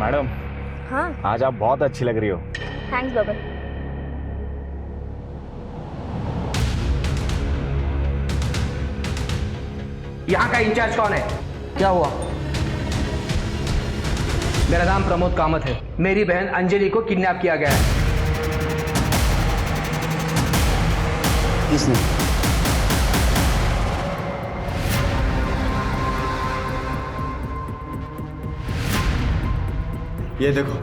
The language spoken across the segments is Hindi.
मैडम, हाँ आज आप बहुत अच्छी लग रही हो। थैंक्स बबन। यहाँ का इंचार्ज कौन है? क्या हुआ? मेरा नाम प्रमोद कामत है। मेरी बहन अंजलि को किडनैप किया गया है। किसने? ये देखो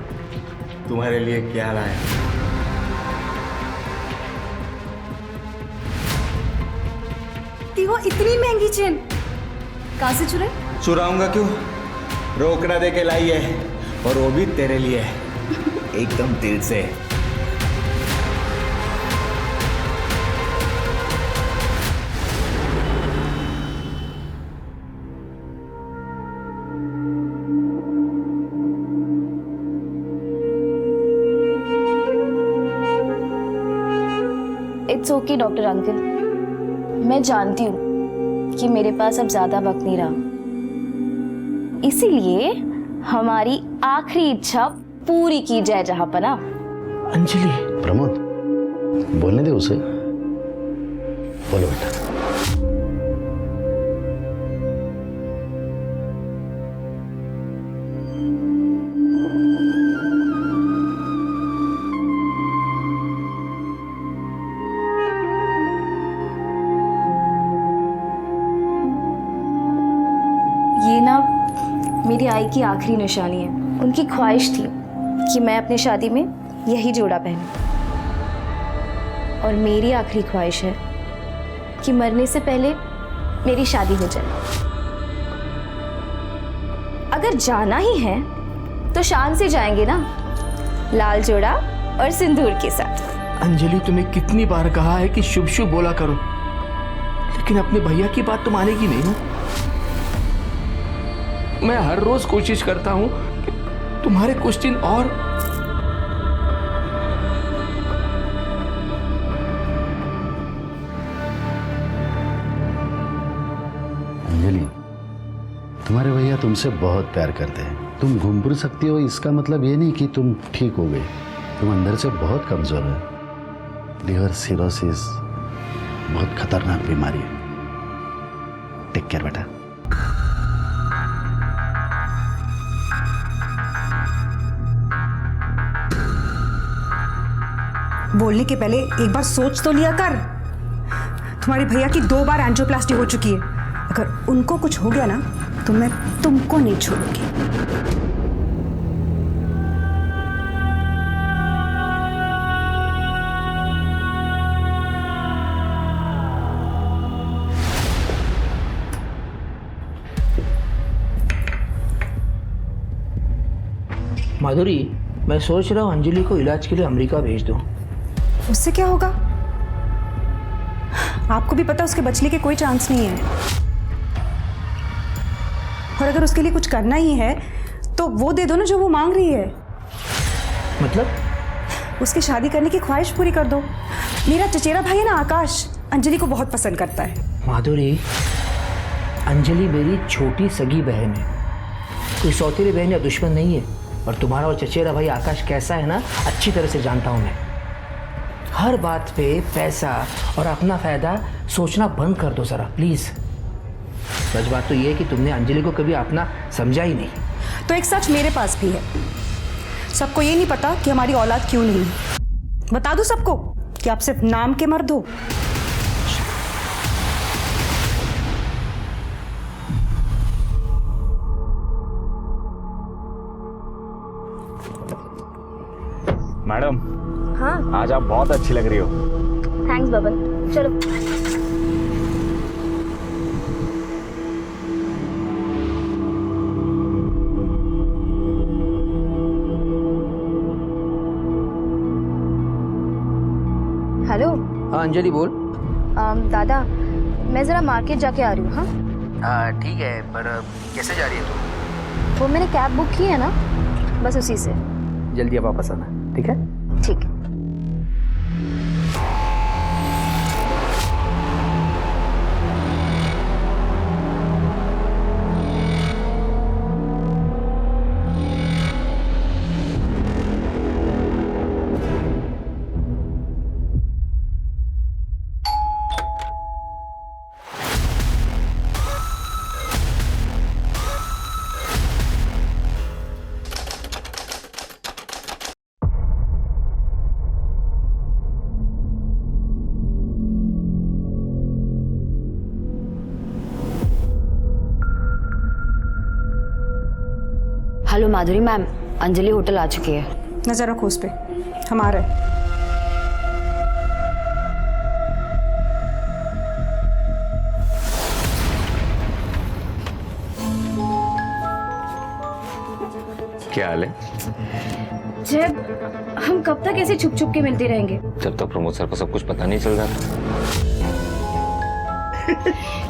तुम्हारे लिए क्या लाया। वो इतनी महंगी चेन कहाँ से चुराई? चुराऊंगा क्यों, रोकड़ा दे के लाई है, और वो भी तेरे लिए एकदम दिल से। इट्स ओके डॉक्टर अंकल, मैं जानती हूँ कि मेरे पास अब ज्यादा वक्त नहीं रहा, इसीलिए हमारी आखिरी इच्छा पूरी की जाए जहांपना। अंजलि। प्रमोद, बोलने दे उसे। बोलो बेटा। ये ना मेरी आई की आखिरी निशानी है। उनकी ख्वाहिश थी कि मैं अपनी शादी में यही जोड़ा पहनूं, और मेरी आखिरी ख्वाहिश है कि मरने से पहले मेरी शादी हो जाए। अगर जाना ही है तो शान से जाएंगे ना, लाल जोड़ा और सिंदूर के साथ। अंजलि, तुम्हें कितनी बार कहा है कि शुभ शुभ बोला करो, लेकिन अपने भैया की बात तो मानेगी नहीं ना। मैं हर रोज कोशिश करता हूं कि तुम्हारे कुछ दिन और। अंजलि, तुम्हारे भैया तुमसे बहुत प्यार करते हैं। तुम घूम फिर सकती हो, इसका मतलब ये नहीं कि तुम ठीक हो गए। तुम अंदर से बहुत कमजोर है। लिवर सिरोसिस बहुत खतरनाक बीमारी है। टेक केयर बेटा। बोलने के पहले एक बार सोच तो लिया कर। तुम्हारे भैया की 2 बार एंजियोप्लास्टी हो चुकी है। अगर उनको कुछ हो गया ना तो मैं तुमको नहीं छोड़ूंगी। माधुरी, मैं सोच रहा हूँ अंजलि को इलाज के लिए अमेरिका भेज दूँ। उससे क्या होगा? आपको भी पता उसके बचने के कोई चांस नहीं है। और अगर उसके लिए कुछ करना ही है तो वो दे दो ना जो वो मांग रही है। मतलब? उसकी शादी करने की ख्वाहिश पूरी कर दो। मेरा चचेरा भाई है ना आकाश, अंजलि को बहुत पसंद करता है। माधुरी, अंजलि मेरी छोटी सगी बहन है, कोई सौतेली बहन या दुश्मन नहीं है। और तुम्हारा और चचेरा भाई आकाश कैसा है ना, अच्छी तरह से जानता हूं मैं। हर बात पे पैसा और अपना फायदा सोचना बंद कर दो जरा प्लीज। सच बात तो ये है कि तुमने अंजलि को कभी अपना समझा ही नहीं। तो एक सच मेरे पास भी है। सबको ये नहीं पता कि हमारी औलाद क्यों नहीं है। बता दूं सबको कि आप सिर्फ नाम के मर्द हो। मैडम, हाँ आज आप बहुत अच्छी लग रही हो। थैंक्स बबन। चलो। हेलो। हाँ अंजलि बोल। दादा, मैं जरा मार्केट जाके आ रही हूँ। हाँ ठीक है, पर कैसे जा रही है तू? वो मैंने कैब बुक की है ना, बस उसी से। जल्दी अब वापस आना, ठीक है? ठीक है। हेलो माधुरी मैम, अंजलि होटल आ चुकी है। नजर रखो उस पे, हम आ रहे हैं। क्या हाल है? जय, हम कब तक ऐसे छुप छुप के मिलते रहेंगे? जब तक प्रमोद सर को सब कुछ पता नहीं चल जाता।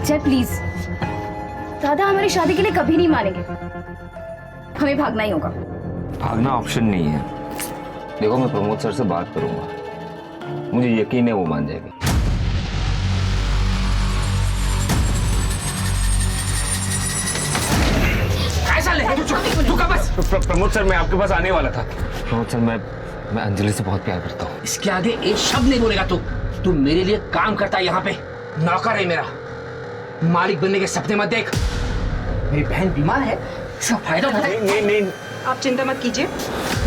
जय प्लीज, दादा हमारी शादी के लिए कभी नहीं मानेंगे, हमें भागना ही होगा। भागना ऑप्शन नहीं है। देखो, मैं प्रमोद सर से बात करूंगा, मुझे यकीन है वो मान जाएगी। प्रमोद सर, मैं आपके पास आने वाला था। प्रमोद सर, मैं अंजलि से बहुत प्यार करता हूँ। इसके आगे एक शब्द नहीं बोलेगा तू मेरे लिए काम करता है यहाँ पे, नौकर है मेरा। मालिक बनने के सपने मत देख। मेरी बहन बीमार है, इसका फायदा उठा। नहीं, आप चिंता मत कीजिए,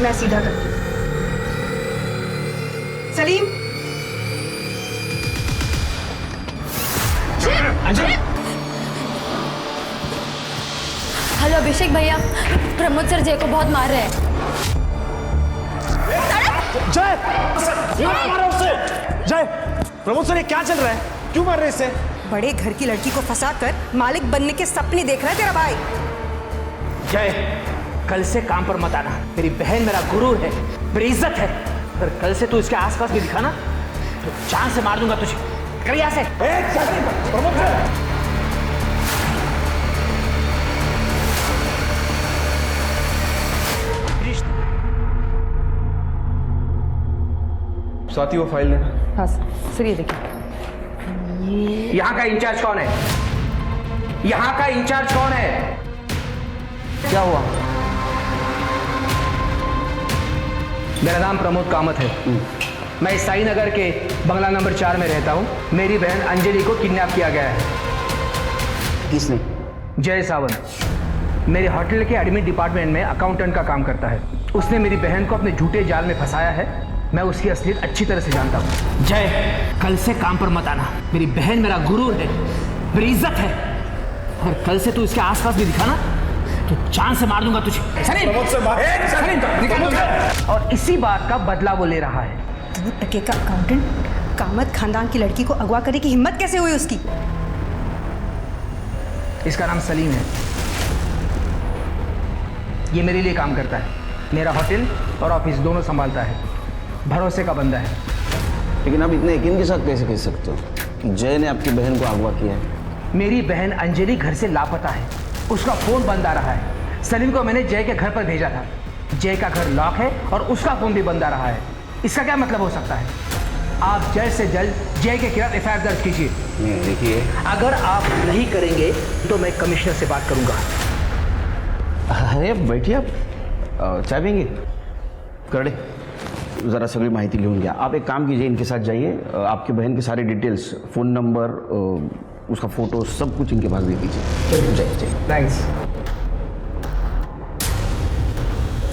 मैं सीधा करती हूँ। सलीम, हेलो अभिषेक भैया, प्रमोद सर जय को बहुत मार रहे हैं। जय, प्रमोद सर ये क्या चल रहा है? क्यों मार रहे इसे? बड़े घर की लड़की को फंसाकर मालिक बनने के सपने देख रहा है तेरा भाई। जय, कल से काम पर मत आना। मेरी बहन मेरा गुरु है, मेरी इज्जत है। अगर कल से तू इसके आसपास भी दिखा ना तो जान से मार दूंगा तुझे। कर यहाँ से। प्रमोद सर, साथी वो फाइल लेना। हाँ सर, ये देखिए। यहाँ का इंचार्ज कौन है? यहाँ का इंचार्ज कौन है? क्या हुआ? मेरा नाम प्रमोद कामत है। मैं साई नगर के बंगला नंबर 4 में रहता हूँ। मेरी बहन अंजलि को किडनैप किया गया है। किसने? जय सावंत मेरे होटल के एडमिन डिपार्टमेंट में अकाउंटेंट का काम करता है। उसने मेरी बहन को अपने झूठे जाल में फंसाया है। मैं उसकी असलियत अच्छी तरह से जानता हूँ। जय, कल से काम पर मत आना। मेरी बहन मेरा गुरु है, मेरी इज्जत है। और कल से तू इसके आसपास भी दिखा ना तो जान से मार दूंगा तुझे। और इसी बात का बदला वो ले रहा है। 2 टके का अकाउंटेंट कामत खानदान की लड़की को अगवा करने की हिम्मत कैसे हुई उसकी? इसका नाम सलीम है। ये मेरे लिए काम करता है। मेरा होटल और ऑफिस दोनों संभालता है। भरोसे का बंदा है। लेकिन आप इतने यकीन के साथ कैसे कह सकते हो कि जय ने आपकी बहन को अगवा किया है? मेरी बहन अंजलि घर से लापता है, उसका फोन बंद आ रहा है। सलीम को मैंने जय के घर पर भेजा था। जय का घर लॉक है और उसका फोन भी बंद आ रहा है। इसका क्या मतलब हो सकता है? आप जल्द से जल्द जय के खिलाफ एफआईआर दर्ज कीजिए। देखिए, अगर आप नहीं करेंगे तो मैं कमिश्नर से बात करूंगा। अरे बैठिए, आप चाय पिएंगे? करडे, ज़रा सगळी माहिती लिहून घ्या। आप एक काम कीजिए, इनके साथ जाइए। आपकी बहन की सारी डिटेल्स, फ़ोन नंबर, उसका फ़ोटो, सब कुछ इनके पास दे दीजिए। जाइए। थैंक्स।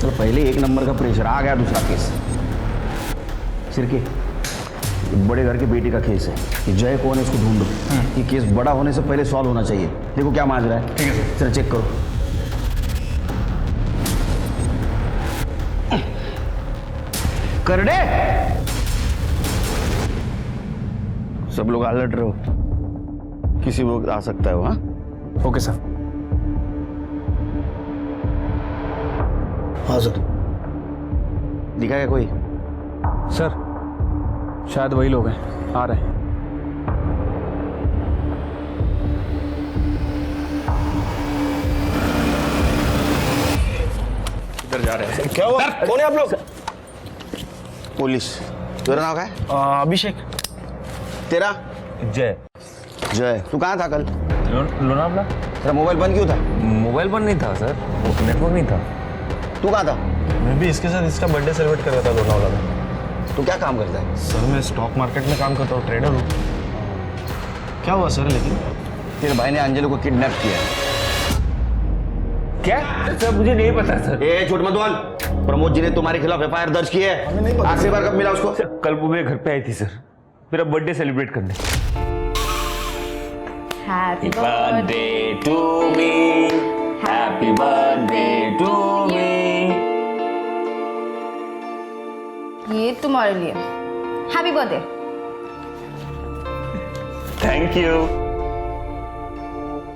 तो पहले 1 नंबर का प्रेशर आ गया। दूसरा केस सिरके, बड़े घर के बेटे का केस है कि जय कौन है, इसको ढूंढो। ये केस बड़ा होने से पहले सॉल्व होना चाहिए। देखो क्या मांग रहा है। ठीक है सर, चेक करो। करडे, सब लोग अलर्ट रहो, किसी वक्त आ सकता है वो। हाँ, ओके सर। हाँ सर। दिखा क्या कोई? सर, शायद वही लोग हैं, आ रहे हैं। इधर जा रहे हैं। क्या हुआ? कौन है आप लोग? पुलिस। तेरा नाम क्या है? अभिषेक। तेरा? जय। जय। तू कहाँ था कल? लोनावला। तेरा मोबाइल बंद क्यों था? मोबाइल बंद नहीं था सर, नेटवर्क नहीं था। तू कहाँ था? मैं भी इसके साथ इसका बर्थडे सेलिब्रेट कर रहा था लोनावला में। तू क्या काम करता है? सर, मैं स्टॉक मार्केट में काम करता हूँ, ट्रेडर हूँ। क्या हुआ सर? लेकिन तेरे भाई ने अंजलि को किडनैप किया है। क्या सर? मुझे नहीं पता सर। ए छोट मत बोल। प्रमोद जी ने तुम्हारे खिलाफ एफआईआर दर्ज की है। आखिरी बार कब मिला उसको? कल वो मेरे घर पे आई थी सर, मेरा बर्थडे सेलिब्रेट करने। Happy birthday to me, happy birthday to me, तुम्हारे लिए। Happy birthday. Thank you.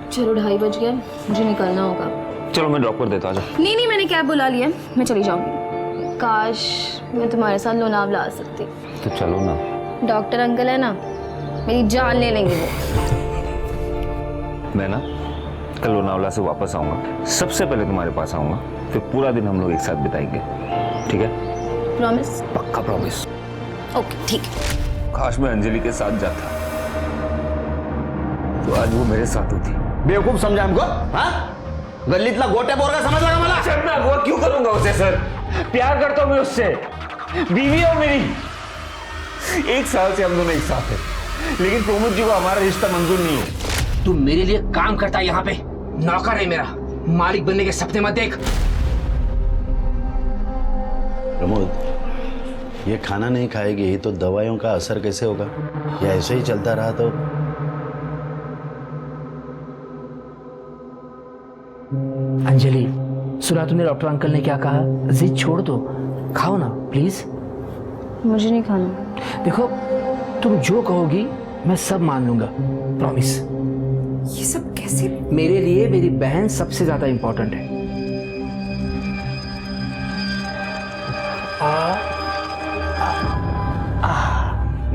चलो 2:30 बज गए, मुझे निकलना होगा। चलो मैं ड्रॉप कर देता हूँ। आजा। नहीं, मैंने कैब बुला लिया, मैं चली जाऊंगी। काश मैं तुम्हारे साथ लोनावला आ सकती। तो चलो ना। डॉक्टर अंकल है ना, मेरी जान ले लेंगे वो। मैं ना कल लोनावला से वापस आऊंगा, सबसे पहले तुम्हारे पास आऊंगा, फिर पूरा दिन हम लोग एक साथ बिताएंगे, ठीक है? प्रॉमिस? पक्का प्रॉमिस। ओके ठीक है। काश मैं अंजलि के साथ जाता तो आज वो मेरे साथ होती। बेवकूफ समझा हमको? हाँ, गल्लीतला गोट्या पोरगा समजला का मला? सर मैं अगवा क्यों करूंगा उसे सर? प्यार करता हूं मैं उससे, बीवी है मेरी। 1 साल से हम दोनों एक साथ हैं, लेकिन प्रमोद जी को हमारा रिश्ता मंजूर नहीं है। तू मेरे लिए काम करता है यहाँ पे, नौकर है मेरा, मालिक बनने के सपने मत देख। प्रमोद, ये खाना नहीं खाएगी तो दवाइयों का असर कैसे होगा? या ऐसे ही चलता रहा तो? अंजलि, सुना तूने डॉक्टर अंकल ने क्या कहा? जिद छोड़ दो, खाओ ना प्लीज। मुझे नहीं खाना। देखो, तुम जो कहोगी मैं सब मान लूंगा, प्रॉमिस। ये सब कैसे? मेरे लिए मेरी बहन सबसे ज्यादा इंपॉर्टेंट है।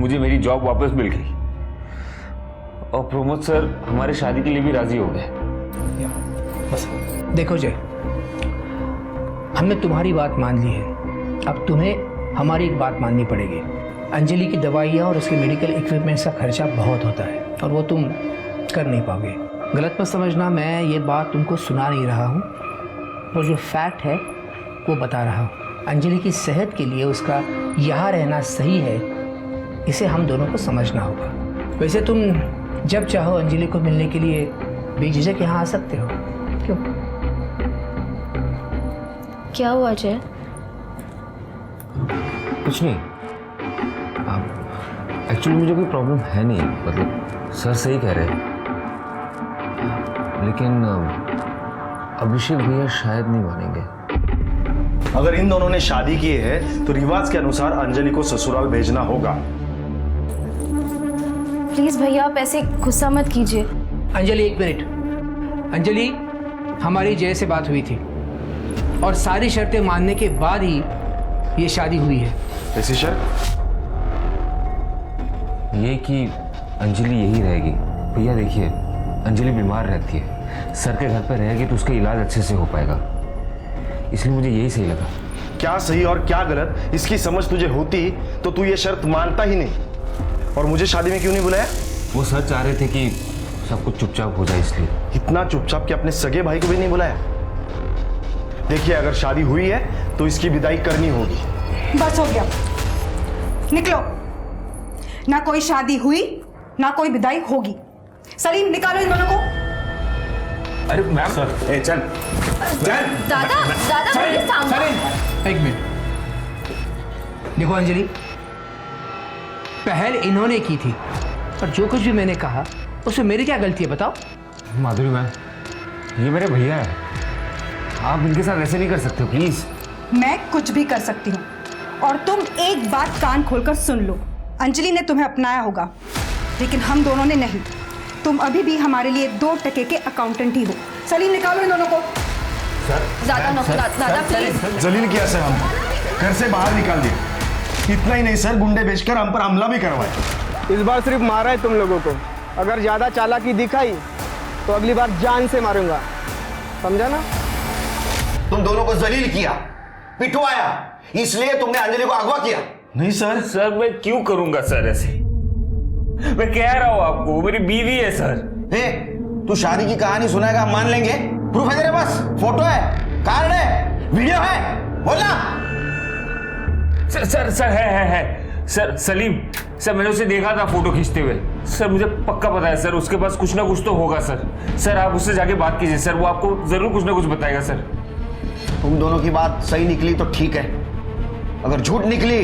मुझे मेरी जॉब वापस मिल गई और प्रमोद सर हमारे शादी के लिए भी राजी हो गए। बस देखो जय, हमने तुम्हारी बात मान ली है, अब तुम्हें हमारी एक बात माननी पड़ेगी। अंजलि की दवाइयाँ और उसके मेडिकल इक्विपमेंट्स का खर्चा बहुत होता है और वो तुम कर नहीं पाओगे। गलत मत समझना, मैं ये बात तुमको सुना नहीं रहा हूँ, और जो फैक्ट है वो बता रहा हूँ। अंजलि की सेहत के लिए उसका यहाँ रहना सही है, इसे हम दोनों को समझना होगा। वैसे तुम जब चाहो अंजलि को मिलने के लिए बेझिझक यहाँ आ सकते हो। क्यों? क्या हुआ जय? कुछ नहीं, एक्चुअली मुझे कोई प्रॉब्लम है नहीं, मतलब सर सही कह रहे हैं, लेकिन अभिषेक भैया शायद नहीं मानेंगे। अगर इन दोनों ने शादी की है तो रिवाज के अनुसार अंजलि को ससुराल भेजना होगा। प्लीज भैया, आप ऐसे गुस्सा मत कीजिए। अंजलि एक मिनट। अंजलि, हमारी जय से बात हुई थी और सारी शर्तें मानने के बाद ही ये शादी हुई है। ऐसी शर्त? ये कि अंजलि यही रहेगी। भैया देखिए, अंजलि बीमार रहती है, सर के घर पर रहेगी तो उसका इलाज अच्छे से हो पाएगा, इसलिए मुझे यही सही लगा। क्या सही और क्या गलत इसकी समझ तुझे होती तो तू ये शर्त मानता ही नहीं। और मुझे शादी में क्यों नहीं बुलाया? वो सर चाह रहे थे कि सब कुछ चुपचाप हो जाए, इसलिए। इतना चुपचाप कि अपने सगे भाई को भी नहीं बुलाया? देखिए, अगर शादी हुई है तो इसकी विदाई करनी होगी। बस हो गया, निकलो। ना कोई शादी हुई ना कोई विदाई होगी। सलीम, निकालो इन दोनों को। अरे मैम सर, चल दादा मुझे सांभो। एक मिनट, देखो अंजलि, पहल इन्होंने की थी और जो कुछ भी मैंने कहा उसमें मेरी क्या गलती है बताओ? माधुरी मैम, ये मेरे भैया है, आप इनके साथ ऐसे नहीं कर सकते प्लीज। मैं कुछ भी कर सकती हूँ और तुम एक बात कान खोलकर सुन लो। अंजलि ने तुम्हें अपनाया होगा लेकिन हम दोनों ने नहीं। तुम अभी भी हमारे लिए 2 टके के अकाउंटेंट ही हो। सलीम, निकालो इन दोनों को। दादा प्लीज। जलील किया सर, हम घर से बाहर निकाल दिए। इतना ही नहीं सर, गुंडे बेचकर हम पर हमला भी करवाए। इस बार सिर्फ मारा है तुम लोगों को, अगर ज्यादा चालाकी दिखाई तो अगली बार जान से मारूंगा, समझा ना? तुम दोनों को जलील किया, पिटवाया, इसलिए तुमने अंजलि को अगवा किया। नहीं सर। सर मैं क्यों करूंगा सर ऐसे? मैं कह रहा हूं आपको, वो मेरी बीवी है सर। तू शादी की कहानी सुनाएगा, हम मान लेंगे। प्रूफ है तेरे पास? फोटो है, कार्ड है, वीडियो है, बोलना। सर है सर। सलीम सर, मैंने उसे देखा था फोटो खींचते हुए। सर मुझे पक्का पता है सर, उसके पास कुछ ना कुछ तो होगा सर। सर आप उससे जाके बात कीजिए सर, वो आपको जरूर कुछ ना कुछ बताएगा सर। तुम दोनों की बात सही निकली तो ठीक है, अगर झूठ निकली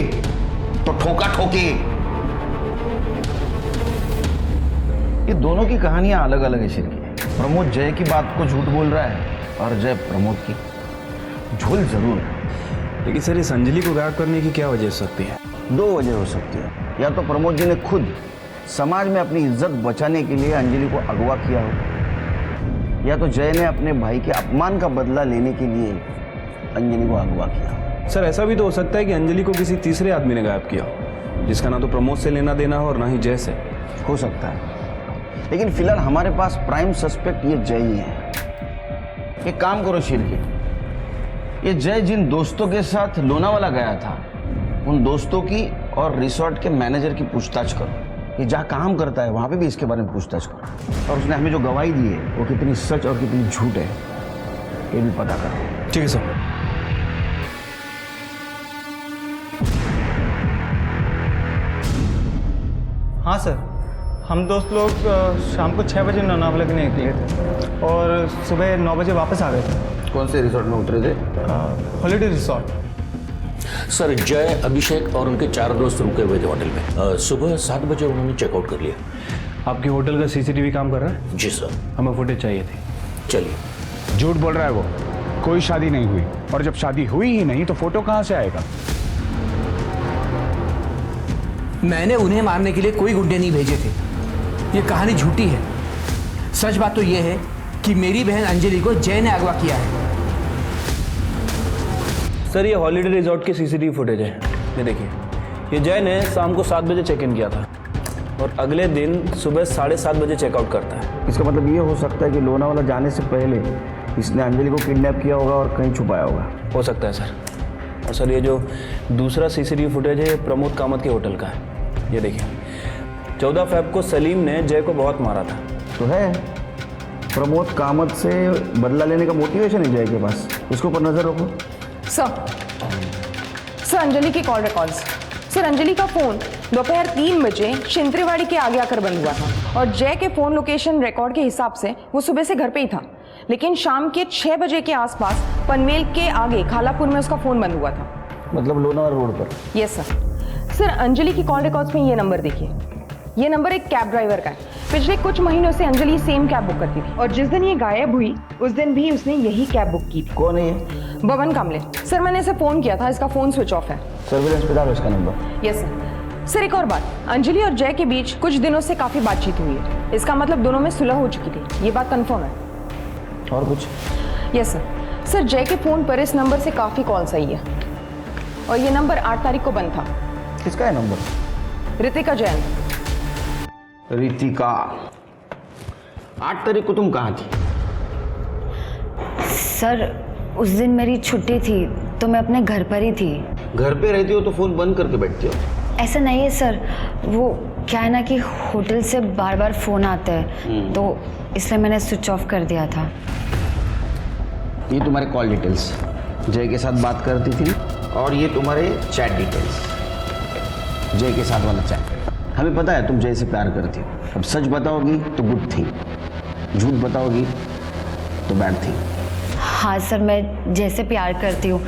तो ठोका ठोकी। ये दोनों की कहानियां अलग अलग है शिर की। प्रमोद जय की बात को झूठ बोल रहा है और जय प्रमोद की। झोल जरूर है, लेकिन सर इस अंजलि को गायब करने की क्या वजह हो सकती है? दो वजह हो सकती है। या तो प्रमोद जी ने खुद समाज में अपनी इज्जत बचाने के लिए अंजलि को अगवा किया हो, या तो जय ने अपने भाई के अपमान का बदला लेने के लिए अंजलि को अगवा किया। सर ऐसा भी तो हो सकता है कि अंजलि को किसी तीसरे आदमी ने गायब किया हो, जिसका ना तो प्रमोद से लेना देना हो और ना ही जय से। हो सकता है, लेकिन फिलहाल हमारे पास प्राइम सस्पेक्ट ये जय ही है। एक काम करो शिरके, ये जय जिन दोस्तों के साथ लोनावाला गया था उन दोस्तों की और रिसोर्ट के मैनेजर की पूछताछ करो। ये जहाँ काम करता है वहाँ पे भी इसके बारे में पूछताछ करो, और उसने हमें जो गवाही दी है वो कितनी सच और कितनी झूठ है ये भी पता करो। ठीक है सर। हाँ सर, हम दोस्त लोग शाम को 6 बजे लोनावला के लिए निकले थे और सुबह 9 बजे वापस आ गए थे। कौन से रिसोर्ट में उतरे थे? Holiday resort. सर जय, अभिषेक और उनके 4 दोस्त रुके हुए थे होटल में। सुबह 7 बजे उन्होंने चेकआउट कर लिया। आपके होटल का सीसीटीवी काम कर रहा है? जी सर। हमें फुटेज चाहिए थी। चलिए। झूठ बोल रहा है वो, कोई शादी नहीं हुई, और जब शादी हुई ही नहीं तो फोटो कहाँ से आएगा? मैंने उन्हें मारने के लिए कोई गुंडे नहीं भेजे थे। ये कहानी झूठी है। सच बात तो ये है कि मेरी बहन अंजलि को जय ने अगवा किया है। सर ये हॉलीडे रिजॉर्ट की सीसीटीवी फुटेज है, ये देखिए। ये जय ने शाम को 7 बजे चेक इन किया था और अगले दिन सुबह 7:30 बजे चेकआउट करता है। इसका मतलब ये हो सकता है कि लोनावाला जाने से पहले इसने अंजलि को किडनैप किया होगा और कहीं छुपाया होगा। हो सकता है सर। और सर ये जो दूसरा सीसीटीवी फुटेज है ये प्रमोद कामत के होटल का है, ये देखिए। 14 फ़रवरी को सलीम ने जय को बहुत मारा था। तो है, प्रमोद कामत से बदला लेने का मोटिवेशन है जय के पास, उसके ऊपर नजर रखो। सर अंजलि के कॉल रिकॉर्ड्स। सर अंजलि का फोन दोपहर 3 बजे शिंत्रेवाड़ी के आगे आकर बंद हुआ था और जय के फोन लोकेशन रिकॉर्ड के हिसाब से वो सुबह से घर पे ही था, लेकिन शाम के 6 बजे के आसपास पनवेल के आगे खालापुर में उसका फोन बंद हुआ था। मतलब लोनावाला रोड पर? Yes sir. सर अंजलि की कॉल रिकॉर्ड्स में ये नंबर देखिए। ये नंबर एक कैब ड्राइवर का है। पिछले कुछ महीनों से अंजलि सेम कैब बुक करती थी और जिस दिन ये गायब हुई उस दिन भी उसने यही कैब बुक की थी। कौन है ये? बबन कामले। सर मैंने इसे फोन किया था, इसका फोन स्विच ऑफ है। सर्विलेंस पे डालो इसका नंबर। Yes sir. सर एक और बात, अंजलि और जय के बीच कुछ दिनों से काफी बातचीत हुई है। इसका मतलब दोनों में सुलह हो चुकी थी, ये बात कंफर्म है। और कुछ? Yes sir. सर जय के फोन पर इस नंबर से काफी कॉल्स आई है और ये नंबर 8 तारीख को बंद था। किसका है नंबर? रितिका जैन। रितिका, 8 तारीख को तुम कहाँ थी? सर उस दिन मेरी छुट्टी थी तो मैं अपने घर पर ही थी। घर पे रहती हो तो फोन बंद करके बैठती हो? ऐसा नहीं है सर, वो क्या है ना कि होटल से बार बार फोन आता है तो इसलिए मैंने स्विच ऑफ कर दिया था। ये तुम्हारे कॉल डिटेल्स, जय के साथ बात करती थी, और ये तुम्हारे चैट डिटेल्स, जय के साथ वाला चैट। हमें पता है तुम जय से प्यार करती हो। अब सच बताओगी तो गुड थी, झूठ बताओगी तो बैड थी। हाँ सर, मैं जय से प्यार करती हूँ,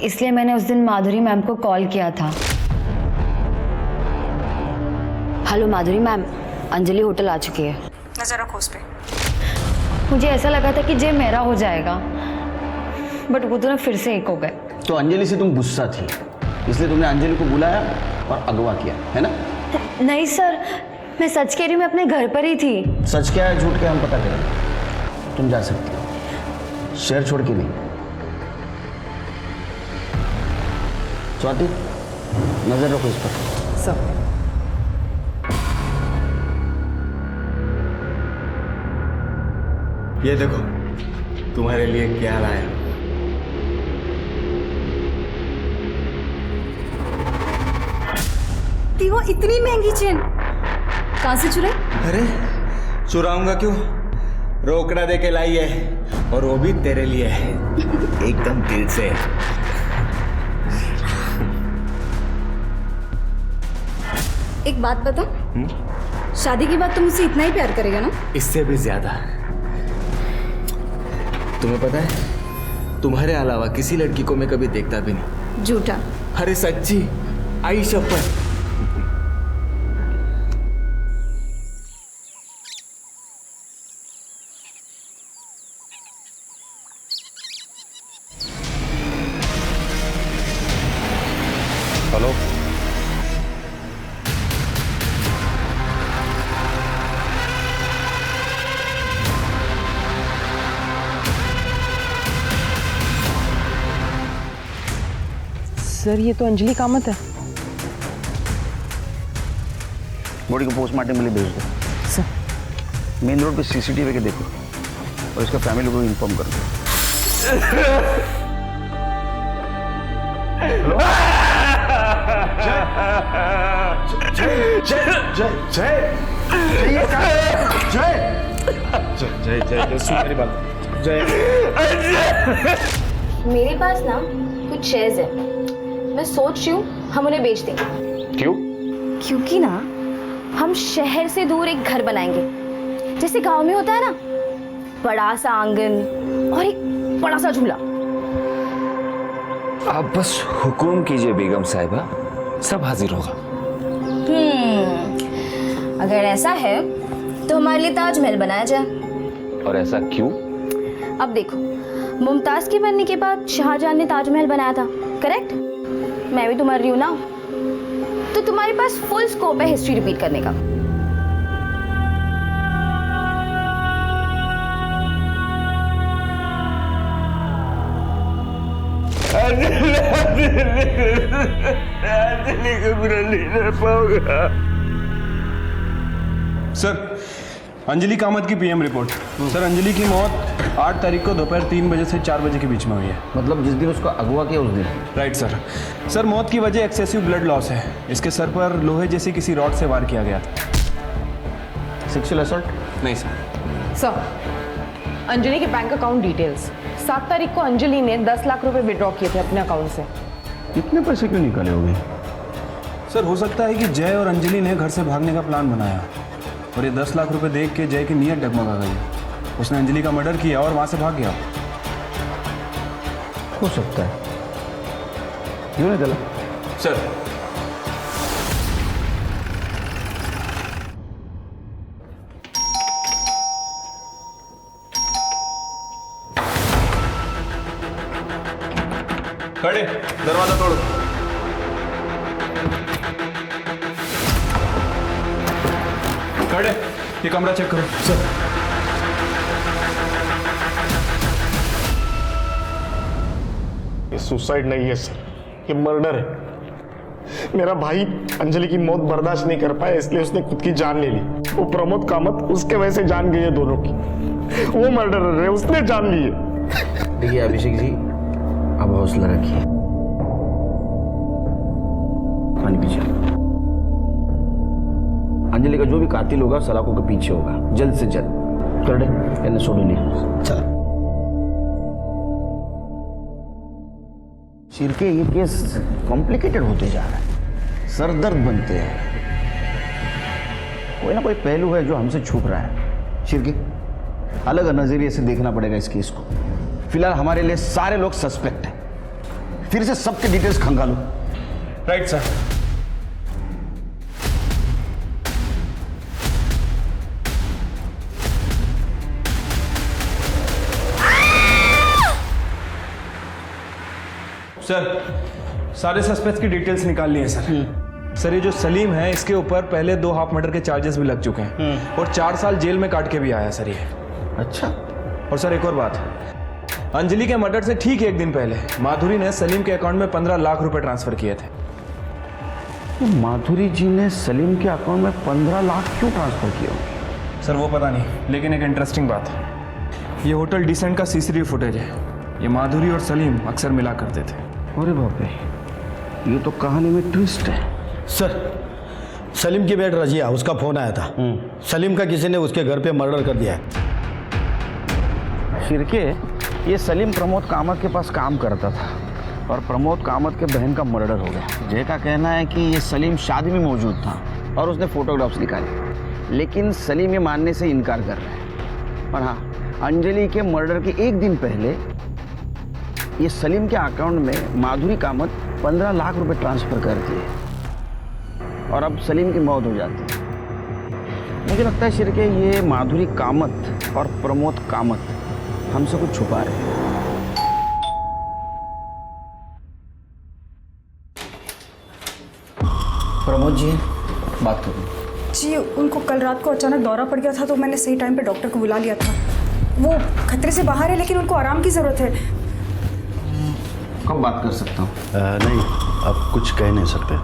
इसलिए मैंने उस दिन माधुरी मैम को कॉल किया था। हेलो माधुरी मैम, अंजलि होटल आ चुकी है। नजर रखो उस पे। मुझे ऐसा लगा था कि जय मेरा हो जाएगा, बट वो तो ना फिर से एक हो गए। तो अंजलि से तुम गुस्सा थी, इसलिए तुमने अंजलि को बुलाया और अगवा किया, है ना? नहीं सर, मैं सच कह रही हूँ, मैं अपने घर पर ही थी। सच क्या है झूठ क्या हम पता करेंगे। तुम जा सकती हो, शहर छोड़ के नहीं। स्वाति, नजर रखो इस पर। सर ये देखो तुम्हारे लिए क्या लाया। वो इतनी महंगी चेन कहाँ से चुराई? अरे चुराऊंगा क्यों, रोकड़ा दे के लाई है, और वो भी तेरे लिए है, एकदम दिल से। एक बात बता, शादी के बाद तुम मुझसे इतना ही प्यार करेगा ना? इससे भी ज्यादा। तुम्हें पता है तुम्हारे अलावा किसी लड़की को मैं कभी देखता भी नहीं। झूठा। अरे सच्ची, आई शपथ। हेलो सर ये तो अंजलि कामत है। बॉडी को पोस्टमार्टम के लिए भेज दो। सर मेन रोड पे सीसीटीवी के देखो और इसका फैमिली को इन्फॉर्म कर दो। मेरे पास ना कुछ शेयर्स है, मैं सोच रही हूँ हम उन्हें बेच दें। क्यों? क्योंकि ना हम शहर से दूर एक घर बनाएंगे, जैसे गांव में होता है ना, बड़ा सा आंगन और एक बड़ा सा झूला। आप बस हुकुम कीजिए बेगम साहिबा, सब हाजिर होगा। अगर ऐसा है तो हमारे लिए ताजमहल बनाया जाए। और ऐसा क्यों? अब देखो, मुमताज के बनने के बाद शाहजहां ने ताजमहल बनाया था, करेक्ट? मैं भी तो मर रही हूं ना, तो तुम्हारे पास फुल स्कोप है हिस्ट्री रिपीट करने का। अंजलि को बुरा नहीं रह पाऊंगा। सर अंजलि कामत की पीएम रिपोर्ट। सर अंजलि की मौत 8 तारीख को दोपहर 3 बजे से 4 बजे के बीच में हुई है। मतलब जिस दिन उसको अगवा किया उस दिन? Right sir. सर मौत की वजह एक्सेसिव ब्लड लॉस है। इसके सर पर लोहे जैसी किसी रॉड से वार किया गया था। Sexual assault? नहीं सर। सर अंजलि के बैंक अकाउंट डिटेल्स, 7 तारीख को अंजलि ने 10 लाख रुपए विड्रॉ किए थे अपने अकाउंट से। इतने पैसे क्यों निकाले होंगे? सर हो सकता है कि जय और अंजलि ने घर से भागने का प्लान बनाया और ये 10 लाख रुपए देख के जय की नीयत डगमगा गई। उसने अंजलि का मर्डर किया और वहां से भाग गया। हो सकता है। क्यों नहीं चला? सर खड़े, दरवाजा तोड़ो। खड़े, ये कमरा चेक करो। सर ये सुसाइड नहीं है सर, ये मर्डर है। मेरा भाई अंजलि की मौत बर्दाश्त नहीं कर पाया, इसलिए उसने खुद की जान ले ली। वो प्रमोद कामत उसके वजह से जान गई है दोनों की। वो मर्डरर है, उसने जान ली है। देखिए अभिषेक जी, अब हौसला रखिए, पानी पीछे। अंजलि का जो भी कातिल होगा सलाखों के पीछे होगा, जल्द से जल्द। कर दे, सोने लिया। चल शिरके, ये केस कॉम्प्लिकेटेड होते जा रहा है, सरदर्द बनते हैं। कोई ना कोई पहलू है जो हमसे छुप रहा है। शिरके, अलग नजरिए से देखना पड़ेगा इस केस को। फिलहाल हमारे लिए सारे लोग सस्पेक्ट हैं। फिर से सबके डिटेल्स खंगालो। Right sir. सर सारे सस्पेक्ट्स की डिटेल्स निकाल लिए सर। सर ये जो सलीम है, इसके ऊपर पहले 2 हाफ मर्डर के चार्जेस भी लग चुके हैं और 4 साल जेल में काट के भी आया सर ये। अच्छा। और सर एक और बात, अंजलि के मर्डर से ठीक 1 दिन पहले माधुरी ने सलीम के अकाउंट में 15 लाख रुपए ट्रांसफर किए थे। तो माधुरी जी ने सलीम के अकाउंट में 15 लाख क्यों ट्रांसफर किए होंगे? सर वो पता नहीं, लेकिन एक इंटरेस्टिंग बात है, ये होटल डिसेंट का सीसीटीवी फुटेज है। ये माधुरी और सलीम अक्सर मिला करते थे। अरे बाप रे, ये तो कहानी में ट्विस्ट है। सर सलीम की बेट रजिया, उसका फोन आया था। सलीम का किसी ने उसके घर पे मर्डर कर दिया है। शिरके, ये सलीम प्रमोद कामत के पास काम करता था और प्रमोद कामत के बहन का मर्डर हो गया। जय का कहना है कि ये सलीम शादी में मौजूद था और उसने फोटोग्राफ्स निकाले, लेकिन सलीम ये मानने से इनकार कर रहा है। और हाँ, अंजलि के मर्डर के 1 दिन पहले ये सलीम के अकाउंट में माधुरी कामत 15 लाख रुपए ट्रांसफर कर दिए और अब सलीम की मौत हो जाती है। मुझे लगता है शिरके, ये माधुरी कामत और प्रमोद कामत हमसे कुछ छुपा रहे हैं। प्रमोद जी बात करो। जी उनको कल रात को अचानक दौरा पड़ गया था, तो मैंने सही टाइम पे डॉक्टर को बुला लिया था। वो खतरे से बाहर है, लेकिन उनको आराम की ज़रूरत है। कब बात कर सकता हूँ? नहीं, अब कुछ कह नहीं सकते.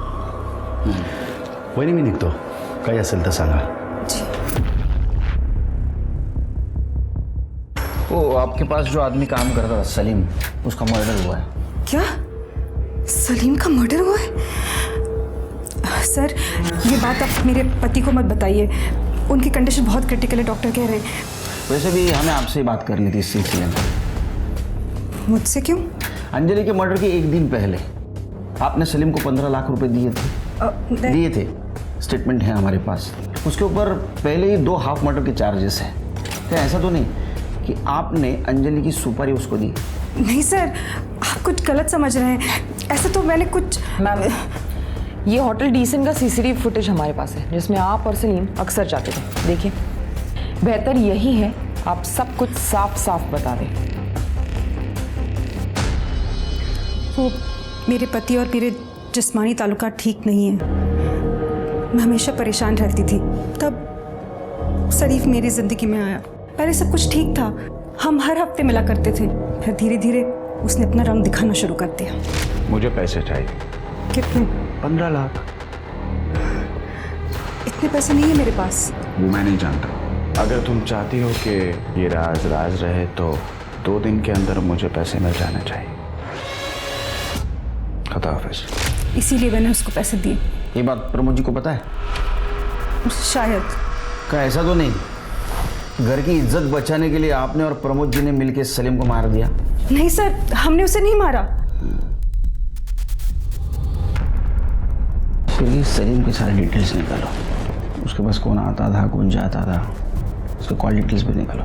वहिनी मी निघतो. काही असेल तर सांगा. वो आपके पास जो आदमी काम करता था सलीम, उसका मर्डर हुआ है. क्या सलीम का मर्डर हुआ है? सर ये बात आप मेरे पति को मत बताइए. उनकी कंडीशन बहुत क्रिटिकल है, डॉक्टर कह रहे हैं. वैसे भी हमें आपसे ही बात करनी थी इस सिलसिले में. मुझसे क्यों? अंजलि के मर्डर के एक दिन पहले आपने सलीम को 15 लाख रुपए दिए थे. स्टेटमेंट है हमारे पास. उसके ऊपर पहले ही 2 हाफ मर्डर के चार्जेस हैं. क्या ऐसा तो नहीं कि आपने अंजलि की सुपारी उसको दी? नहीं सर, आप कुछ गलत समझ रहे हैं. ऐसा तो मैंने कुछ. मैम, ये होटल डीसेंट का सीसीटीवी फुटेज हमारे पास है जिसमें आप और सलीम अक्सर जाते थे. देखिए, बेहतर यही है आप सब कुछ साफ साफ बता दें. वो मेरे पति और मेरे जिस्मानी ताल्लुकात ठीक नहीं है. मैं हमेशा परेशान रहती थी. तब शरीफ मेरी ज़िंदगी में आया. पहले सब कुछ ठीक था, हम हर हफ्ते मिला करते थे. फिर धीरे धीरे उसने अपना रंग दिखाना शुरू कर दिया. मुझे पैसे चाहिए. कितने? 15 लाख. इतने पैसे नहीं है मेरे पास. वो मैं नहीं जानता. अगर तुम चाहती हो कि ये राज राज रहे तो 2 दिन के अंदर मुझे पैसे मिल जाने चाहिए. खुदा हाफिज. इसीलिए मैंने उसको पैसे दिए. ये बात प्रमोद जी को पता है? शायद. क्या ऐसा तो नहीं घर की इज्जत बचाने के लिए आपने और प्रमोद जी ने मिलकर सलीम को मार दिया? नहीं सर, हमने उसे नहीं मारा. फिर सलीम की सारी डिटेल्स निकालो. उसके पास कौन आता था, कौन जाता था, उसके कॉल डिटेल्स भी निकालो.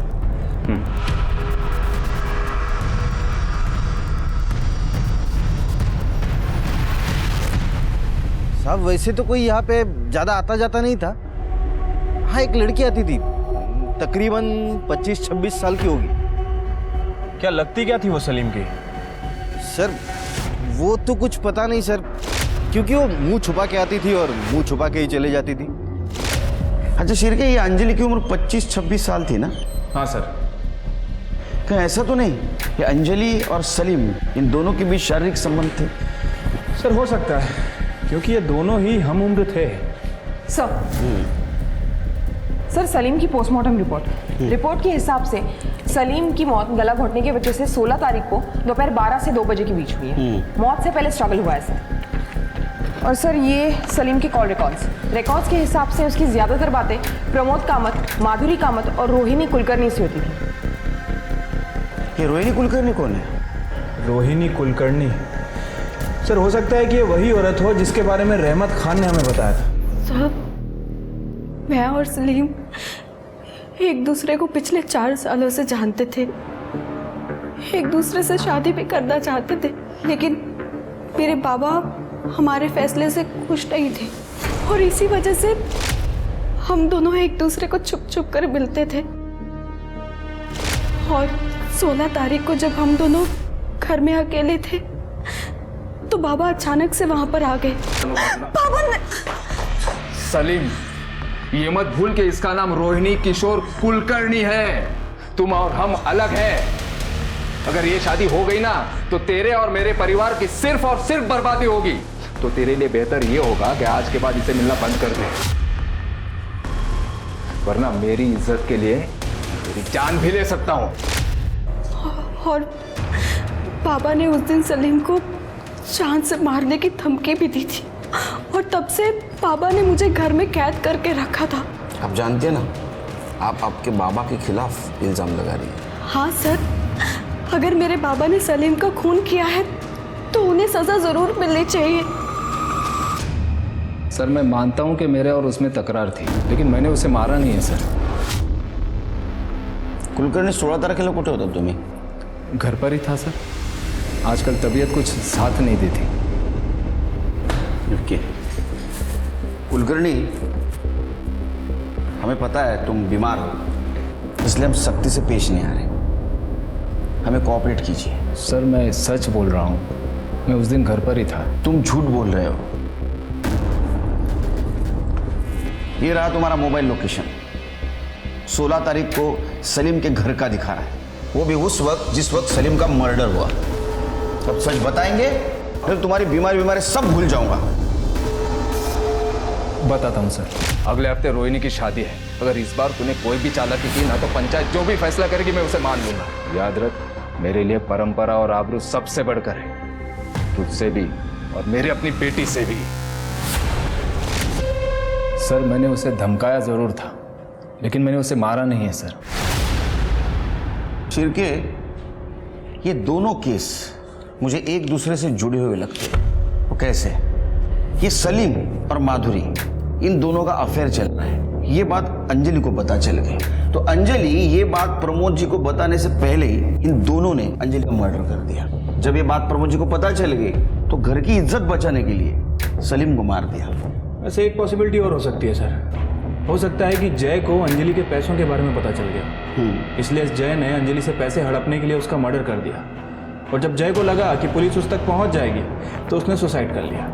साहब वैसे तो कोई यहाँ पे ज़्यादा आता जाता नहीं था. हाँ, एक लड़की आती थी, तकरीबन 25-26 साल की होगी. क्या लगती क्या थी वो सलीम की? सर वो तो कुछ पता नहीं सर, क्योंकि वो मुंह छुपा के आती थी और मुंह छुपा के ही चले जाती थी. अच्छा शिरके, ये अंजलि की उम्र 25-26 साल थी ना? हाँ सर. क्या ऐसा तो नहीं कि अंजलि और सलीम इन दोनों के बीच शारीरिक संबंध थे? सर हो सकता है, क्योंकि ये दोनों ही हम उम्र थे. सर सलीम की पोस्टमार्टम रिपोर्ट के हिसाब से सलीम की मौत गला घोटने की वजह से 16 तारीख को दोपहर 12 से 2 बजे के बीच हुई है. मौत से पहले स्ट्रगल हुआ है सर. और सर ये सलीम के कॉल रिकॉर्ड्स के हिसाब से उसकी ज़्यादातर बातें प्रमोद कामत, माधुरी कामत और रोहिणी कुलकर्णी से होती थी. ये रोहिणी कुलकर्णी कौन है? रोहिणी कुलकर्णी सर हो सकता है कि ये वही औरत हो जिसके बारे में रहमत खान ने हमें बताया था. साहब, मैं और सलीम एक दूसरे को पिछले 4 सालों से जानते थे. एक दूसरे से शादी भी करना चाहते थे, लेकिन मेरे बाबा हमारे फैसले से खुश नहीं थे और इसी वजह से हम दोनों एक दूसरे को छुप छुप कर मिलते थे. और 16 तारीख को जब हम दोनों घर में अकेले थे तो बाबा अचानक से वहां पर आ गए. बाबा ने... सलीम, ये मत भूल कि इसका नाम रोहिणी किशोर कुलकर्णी है. तुम और हम अलग हैं. अगर ये शादी हो गई ना तो तेरे और मेरे परिवार की सिर्फ और सिर्फ बर्बादी होगी. तो तेरे लिए बेहतर ये होगा कि आज के बाद इसे मिलना बंद कर दे, वरना मेरी इज्जत के लिए तेरी जान भी ले सकता हूं. और बाबा ने उस दिन सलीम को जान से मारने की धमकी भी दी थी और तब से बाबा ने मुझे घर में कैद करके रखा था. आप जानते हैं ना, आप आपके बाबा के खिलाफ इल्जाम लगा रही हैं. हाँ सर, अगर मेरे बाबा ने सलीम का खून किया है तो उन्हें सजा जरूर मिलनी चाहिए. सर मैं मानता हूं कि मेरे और उसमें तकरार थी, लेकिन मैंने उसे मारा नहीं है सर. कुलकर्णी 16 तारखेला कुठे होता तुम्ही? घर पर ही था सर. आजकल तबीयत कुछ साथ नहीं देती. ओके कुलकर्णी, हमें पता है तुम बीमार हो, इसलिए हम सख्ती से पेश नहीं आ रहे. हमें कोऑपरेट कीजिए. सर मैं सच बोल रहा हूँ, मैं उस दिन घर पर ही था. तुम झूठ बोल रहे हो. ये रहा तुम्हारा मोबाइल लोकेशन. 16 तारीख को सलीम के घर का दिखा रहा है, वो भी उस वक्त जिस वक्त सलीम का मर्डर हुआ. अब सच बताएंगे फिर तुम्हारी बीमारी सब भूल जाऊंगा। बताता हूँ सर, अगले हफ्ते रोहिणी की शादी है। अगर इस बार तूने कोई भी चालाकी की ना तो पंचायत जो भी फैसला करेगी मैं उसे मान लूंगा। याद रख, मेरे लिए परंपरा और आबरू सबसे बढ़कर है, तुझसे भी और मेरी अपनी बेटी से भी। सर मैंने उसे धमकाया जरूर था, लेकिन मैंने उसे मारा नहीं है सर। शिरके, ये दोनों केस मुझे एक दूसरे से जुड़े हुए लगते हैं। वो कैसे? ये सलीम और माधुरी, इन दोनों का अफेयर चल रहा है। ये बात अंजलि को पता चल गई, तो अंजलि ये बात प्रमोद जी को बताने से पहले ही इन दोनों ने अंजलि का मर्डर कर दिया। जब ये बात प्रमोद जी को पता चल गई तो घर की इज्जत बचाने के लिए सलीम को मार दिया। वैसे एक पॉसिबिलिटी और हो सकती है सर। हो सकता है कि जय को अंजलि के पैसों के बारे में पता चल गया, इसलिए जय ने अंजलि से पैसे हड़पने के लिए उसका मर्डर कर दिया। और जब जय को लगा कि पुलिस उस तक पहुंच जाएगी तो उसने सुसाइड कर लिया।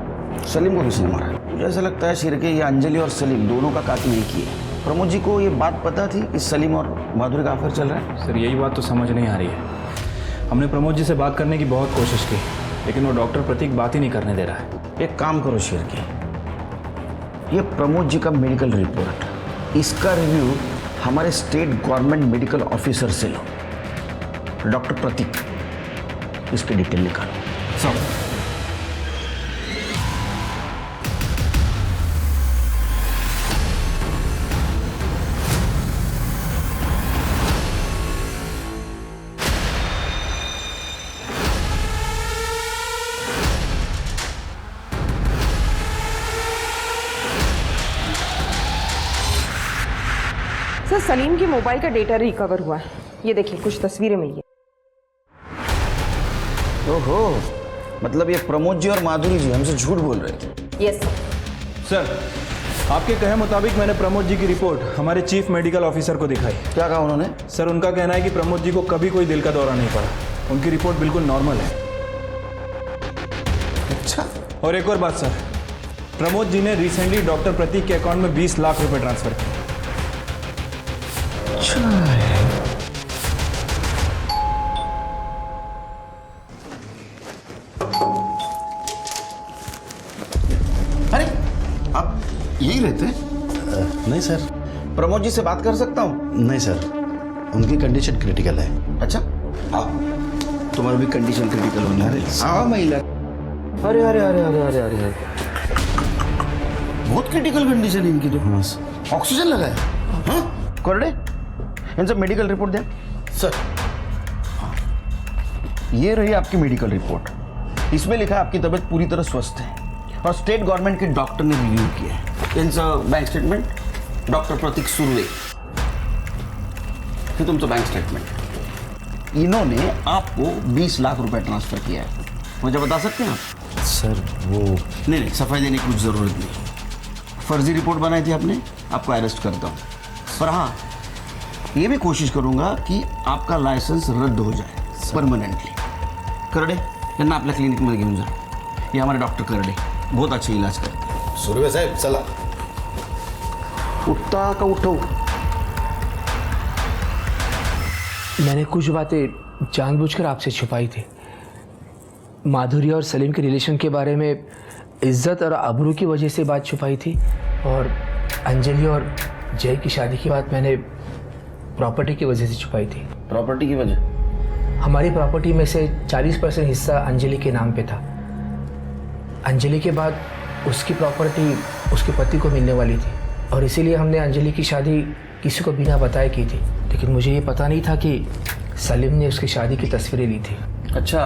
सलीम को किसने मारा? मुझे ऐसा लगता है शिरके, ये अंजलि और सलीम दोनों का कातिल नहीं किए। प्रमोद जी को ये बात पता थी कि सलीम और माधुरी का अफेयर चल रहा है? सर यही बात तो समझ नहीं आ रही है। हमने प्रमोद जी से बात करने की बहुत कोशिश की, लेकिन वो डॉक्टर प्रतीक बात ही नहीं करने दे रहा है। एक काम करो शिरके, ये प्रमोद जी का मेडिकल रिपोर्ट, इसका रिव्यू हमारे स्टेट गवर्नमेंट मेडिकल ऑफिसर से लो। डॉक्टर प्रतीक, इसकी डिटेल निकालो सब। सर सलीम की मोबाइल का डेटा रिकवर हुआ है, ये देखिए कुछ तस्वीरें मिली है। ओहो, मतलब ये प्रमोद जी और माधुरी जी हमसे झूठ बोल रहे थे। यस सर, आपके कहे मुताबिक मैंने प्रमोद जी की रिपोर्ट हमारे चीफ मेडिकल ऑफिसर को दिखाई। क्या कहा उन्होंने? सर उनका कहना है कि प्रमोद जी को कभी कोई दिल का दौरा नहीं पड़ा, उनकी रिपोर्ट बिल्कुल नॉर्मल है। अच्छा। और एक और बात सर, प्रमोद जी ने रिसेंटली डॉक्टर प्रतीक के अकाउंट में 20 लाख रुपए ट्रांसफर किए। अरे आप यही रहते हैं? नहीं सर। प्रमोद जी से बात कर सकता हूँ? नहीं सर, उनकी कंडीशन क्रिटिकल है। अच्छा, आओ, तुम्हारी भी कंडीशन क्रिटिकल होना है। आओ महिला। अरे अरे अरे अरे अरे अरे अरे, बहुत क्रिटिकल कंडीशन है इनकी तो। ऑक्सीजन लगा है? हाँ कोरडे, इनसे मेडिकल रिपोर्ट दे सर। ये रही आपकी मेडिकल रिपोर्ट, इसमें लिखा है आपकी तबीयत पूरी तरह स्वस्थ है और स्टेट गवर्नमेंट के डॉक्टर ने रिव्यू किया है। इनका बैंक स्टेटमेंट, डॉक्टर प्रतीक सुर्वे, फिर तुम तो बैंक स्टेटमेंट। इन्होंने आपको 20 लाख रुपए ट्रांसफर किया है। मुझे बता सकते हैं आप? सर वो नहीं, सफाई देने की कुछ जरूरत नहीं। फर्जी रिपोर्ट बनाई थी आपने, आपको अरेस्ट करता हूँ। पर हाँ, ये भी कोशिश करूंगा कि आपका लाइसेंस रद्द हो जाए परमानेंटली। करडे, यांना आपल्या क्लिनिकमध्ये घेऊन जा। ये हमारे डॉक्टर करडे बहुत अच्छे इलाज करते हैं। सुर्वे साहेब चला। उठता का उठो। मैंने कुछ बातें जानबूझकर आपसे छुपाई थी। माधुरी और सलीम के रिलेशन के बारे में इज्जत और आबरू की वजह से बात छुपाई थी, और अंजलि और जय की शादी की बात मैंने प्रॉपर्टी की वजह से छुपाई थी। प्रॉपर्टी की वजह? हमारी प्रॉपर्टी में से 40% हिस्सा अंजलि के नाम पे था। अंजलि के बाद उसकी प्रॉपर्टी उसके पति को मिलने वाली थी, और इसीलिए हमने अंजलि की शादी किसी को बिना बताए की थी। लेकिन मुझे ये पता नहीं था कि सलीम ने उसकी शादी की तस्वीरें ली थी। अच्छा,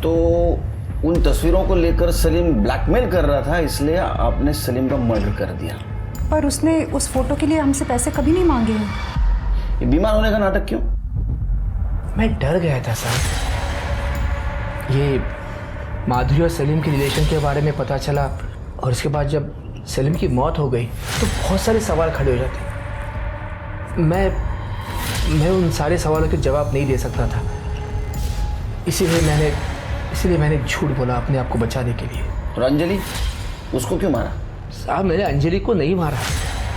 तो उन तस्वीरों को लेकर सलीम ब्लैकमेल कर रहा था, इसलिए आपने सलीम का मर्डर कर दिया। पर उसने उस फोटो के लिए हमसे पैसे कभी नहीं मांगे हैं। ये बीमार होने का नाटक क्यों? मैं डर गया था साहब। ये माधुरी और सलीम के रिलेशन के बारे में पता चला, और उसके बाद जब सलीम की मौत हो गई तो बहुत सारे सवाल खड़े हो जाते। मैं उन सारे सवालों के जवाब नहीं दे सकता था, इसीलिए मैंने झूठ बोला अपने आप को बचाने के लिए। और अंजलि, उसको क्यों मारा? साहब मैंने अंजलि को नहीं मारा,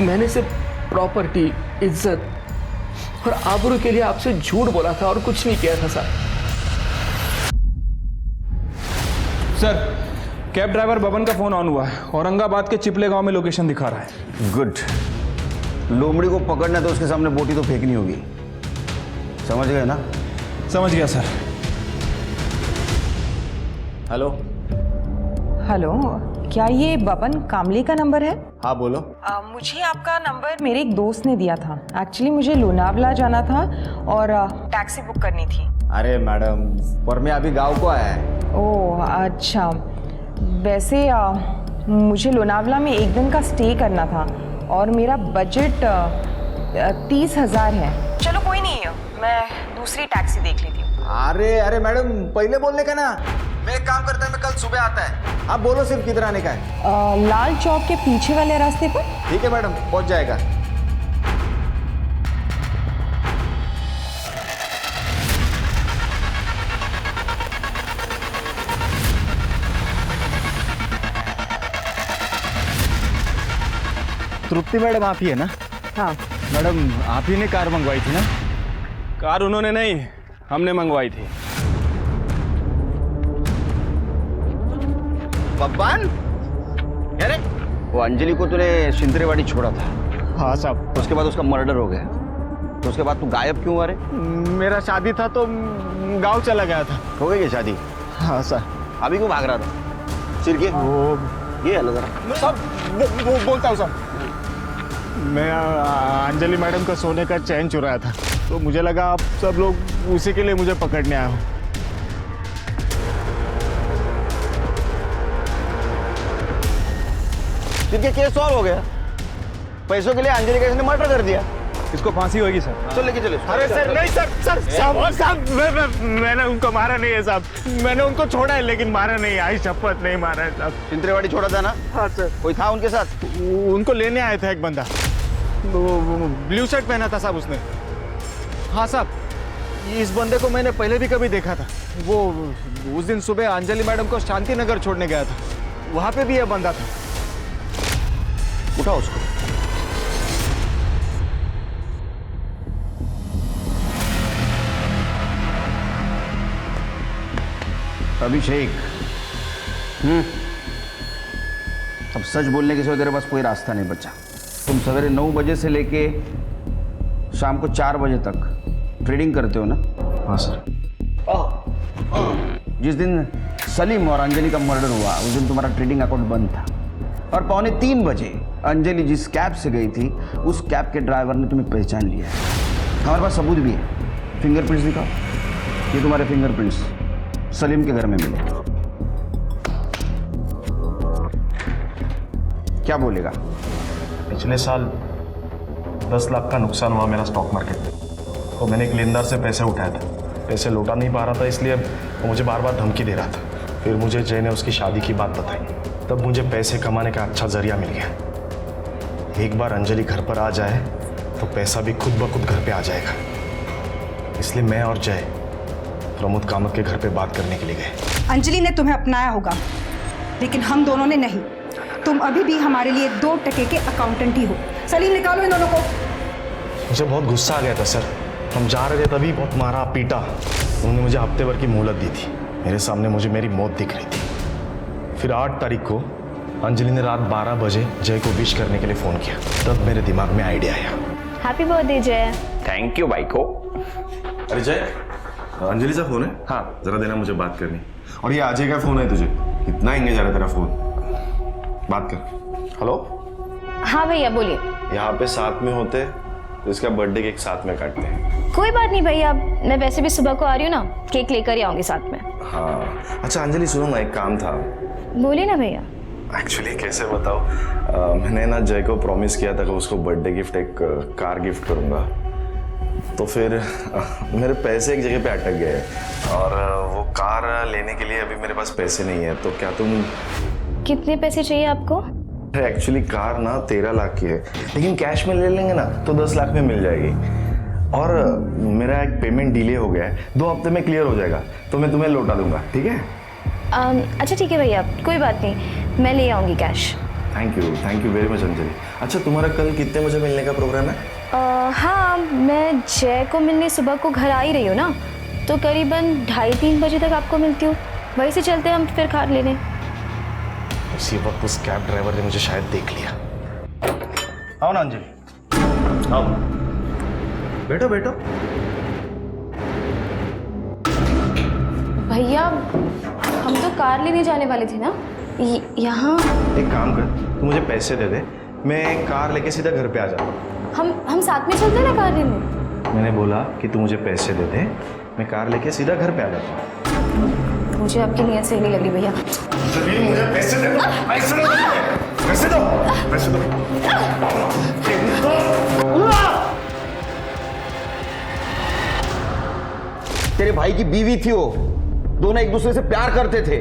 मैंने सिर्फ प्रॉपर्टी, इज्जत और आबरू के लिए आपसे झूठ बोला था और कुछ नहीं किया था साहब। सर, कैब ड्राइवर बबन का फोन ऑन हुआ है। औरंगाबाद के चिपले गांव में लोकेशन दिखा रहा है। गुड। लोमड़ी को पकड़ना है तो उसके सामने बोटी तो फेंकनी होगी, समझ गए ना? समझ गया सर। हेलो। हेलो, क्या ये बबन कामली का नंबर है? हाँ बोलो। मुझे आपका नंबर मेरे एक दोस्त ने दिया था। एक्चुअली मुझे लोनावला जाना था और टैक्सी बुक करनी थी। अरे मैडम, पर मैं अभी गांव को आया है। ओह अच्छा। वैसे मुझे लोनावला में एक दिन का स्टे करना था और मेरा बजट 30,000 है। चलो कोई नहीं, मैं दूसरी टैक्सी देख लेती हूँ। अरे मैडम, पहले बोलने का ना। मैं एक काम करता है, मैं कल सुबह आता है। आप बोलो सिर्फ किधर आने का है। लाल चौक के पीछे वाले रास्ते पर। ठीक है मैडम, पहुंच जाएगा। तृप्ति मैडम आप ही है ना? हाँ मैडम, आप ही ने कार मंगवाई थी ना? कार उन्होंने नहीं, हमने मंगवाई थी। पप्पान, अरे वो अंजलि को तूने शिंद्रेवाड़ी छोड़ा था। हाँ साहब। उसके बाद उसका मर्डर हो गया, तो उसके बाद तू गायब क्यों हुआ रे? मेरा शादी था तो गांव चला गया था। हो गई क्या शादी? हाँ सर। अभी क्यों भाग रहा था? सिर के ये है जरा। सब वो बोलता हूँ सर। मैं अंजलि मैडम का सोने का चैन चुराया था, तो मुझे लगा आप सब लोग उसी के लिए मुझे पकड़ने आए हो। सिर केस सॉल्व हो गया। पैसों के लिए अंजलि का इसने मर्डर कर दिया। इसको फांसी होगी सर। चल लेके चले। अरे सर नहीं सर, साहब मैंने उनको मारा नहीं है साहब। मैंने उनको छोड़ा है लेकिन मारा नहीं। आई शपथ नहीं मारा है साहब। शिंद्रेवाड़ी छोड़ा था ना? हाँ सर। कोई था उनके साथ? उनको लेने आया था एक बंदा, ब्लू शर्ट पहना था साहब उसने। हाँ साहब, इस बंदे को मैंने पहले भी कभी देखा था। वो उस दिन सुबह अंजलि मैडम को शांति नगर छोड़ने गया था, वहां पे भी यह बंदा था। उठाओ उसको। अभिषेक, अब सच बोलने के सिवा तेरे पास कोई रास्ता नहीं बचा। तुम सवेरे 9 बजे से लेके शाम को 4 बजे तक ट्रेडिंग करते हो ना? हाँ सर। जिस दिन सलीम और अंजलि का मर्डर हुआ उस दिन तुम्हारा ट्रेडिंग अकाउंट बंद था, और 2:45 बजे अंजलि जिस कैब से गई थी उस कैब के ड्राइवर ने तुम्हें पहचान लिया है। हमारे पास सबूत भी है। फिंगरप्रिंट्स दिखाओ। ये तुम्हारे फिंगरप्रिंट्स सलीम के घर में मिले। क्या बोलेगा? पिछले साल 10 लाख का नुकसान हुआ मेरा स्टॉक मार्केट में, तो मैंने एक लेनदार से पैसे उठाए थे। पैसे लौटा नहीं पा रहा था, इसलिए वो मुझे बार बार धमकी दे रहा था। फिर मुझे जय ने उसकी शादी की बात बताई, तब मुझे पैसे कमाने का अच्छा जरिया मिल गया। एक बार अंजलि घर पर आ जाए तो पैसा भी खुद ब खुद घर पे आ जाएगा। इसलिए मैं और जय प्रमोद कामत के घर पे बात करने के लिए गए। अंजलि ने तुम्हें अपनाया होगा, लेकिन हम दोनों ने नहीं। तुम अभी भी हमारे लिए 2 टके के अकाउंटेंट ही हो। सलीम, निकालो इन दोनों को। मुझे बहुत गुस्सा आ गया था सर। हम जा रहे थे तभी बहुत मारा पीटा। उन्होंने मुझे हफ्ते भर की मोहलत दी थी। मेरे सामने मुझे मेरी मौत दिख रही थी। फिर 8 तारीख को अंजलि ने रात 12 बजे जय को विश करने के लिए फ़ोन किया। तब मेरे दिमाग में आइडिया आया। हैप्पी बर्थडे जय। थैंक यू भाई को। अरे जय, अंजलि से फोन है? हाँ। जरा देना, मुझे बात करनी। और ये अजय का फोन है तुझे? कितना एंगेज आ रहा है तेरा फोन। बात कर। हेलो। हाँ भैया बोलिए। यहाँ पे साथ में होते तो इसका बर्थडे केक साथ में काटते हैं। कोई बात नहीं भैया, मैं वैसे भी सुबह को आ रही हूँ ना, केक लेकर ही आऊंगी साथ में। हाँ अच्छा अंजलि, सुनो ना, एक काम था। बोलिए ना भैया। एक्चुअली कैसे बताओ, मैंने ना जय को प्रॉमिस किया था कि उसको बर्थडे गिफ्ट एक कार गिफ्ट करूँगा। तो फिर मेरे पैसे एक जगह पे अटक गए और वो कार लेने के लिए अभी मेरे पास पैसे नहीं है। तो क्या तुम... कितने पैसे चाहिए आपको? एक्चुअली कार ना 13 लाख की है, लेकिन कैश में ले लेंगे ना तो 10 लाख में मिल जाएगी। और मेरा एक पेमेंट डिले हो गया है, 2 हफ्ते में क्लियर हो जाएगा, तो मैं तुम्हें लौटा दूंगा। ठीक है? अच्छा ठीक है भैया, कोई बात नहीं, मैं ले आऊँगी cash. Thank you very much Anjali. अच्छा तुम्हारा कल कितने बजे मिलने का प्रोग्राम है? हाँ, मैं जय को मिलने सुबह को घर आ ही रही हूँ ना, तो करीबन 2:30-3 बजे तक आपको मिलती हूँ। वहीं से चलते हैं हम फिर कार लेने। उसी वक्त उस कैब ड्राइवर ने मुझे शायद देख लिया। आओ ना अंजलि, आओ, बैठो बैठो। भैया हम तो कार लेने जाने वाले थे ना, यहाँ। एक काम कर, तू मुझे पैसे दे दे, मैं कार लेके सीधा घर पे आ जाता हूँ। हम साथ में चलते हैं ना कार लेने। मैंने बोला कि तू मुझे पैसे दे दे, मैं कार लेके सीधा घर पे आ जाता हूँ। मुझे आपकी नीयत सही नहीं लग रही भैया। मुझे पैसे दे दो, पैसे दो, पैसे दो, पैसे दो। तेरे भाई की बीवी थी वो, दोनों एक दूसरे से प्यार करते थे,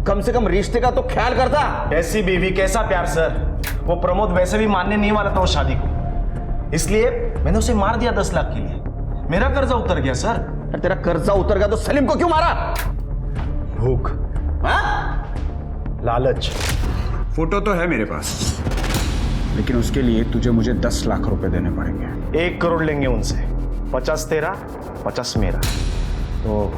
कम से कम रिश्ते का तो ख्याल करता। कैसी बीवी कैसा प्यार सर, वो प्रमोद वैसे भी मानने नहीं वाला था वो शादी को, इसलिए मैंने उसे मार दिया 10 लाख के लिए। मेरा कर्जा उतर गया सर। तेरा कर्जा उतर गया तो सलीम को क्यों मारा? भूख, लालच। फोटो तो है मेरे पास, लेकिन उसके लिए तुझे मुझे 10 लाख रुपए देने पड़ेंगे। 1 करोड़ लेंगे उनसे, 50 तेरा 50 मेरा। तो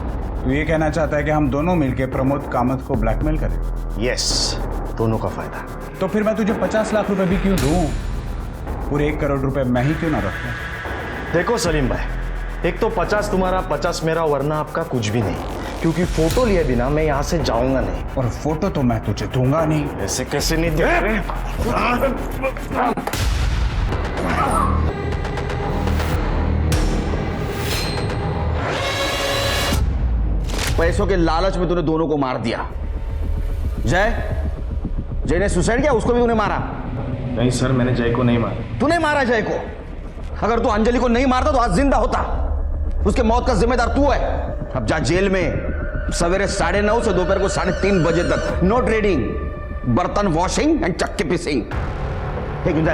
तू ये कहना चाहता है कि हम दोनों मिलकर प्रमोद कामत को ब्लैकमेल करें? यस, दोनों का फायदा। तो फिर मैं तुझे 50 लाख रुपए भी क्यों दूं? पूरे 1 करोड़ रुपए मैं ही क्यों ना रखूं? देखो सलीम भाई, एक तो 50 तुम्हारा 50 मेरा, वरना आपका कुछ भी नहीं, क्योंकि फोटो लिए बिना मैं यहाँ से जाऊंगा नहीं। और फोटो तो मैं तुझे दूंगा नहीं। ऐसे कैसे नहीं दे? पैसों के लालच में तूने दोनों को मार दिया। जय ने सुसाइड किया, उसको भी तूने मारा? नहीं सर, मैंने जय को नहीं मारा। तूने मारा जय को? अगर तू अंजलि को नहीं मारता तो आज जिंदा होता। उसके मौत का जिम्मेदार तू है। अब जा जेल में, सवेरे 9:30 से दोपहर को 3:30 बजे तक नो ट्रेडिंग, बर्तन वॉशिंग एंड चक्के पिसिंग। एक मिनट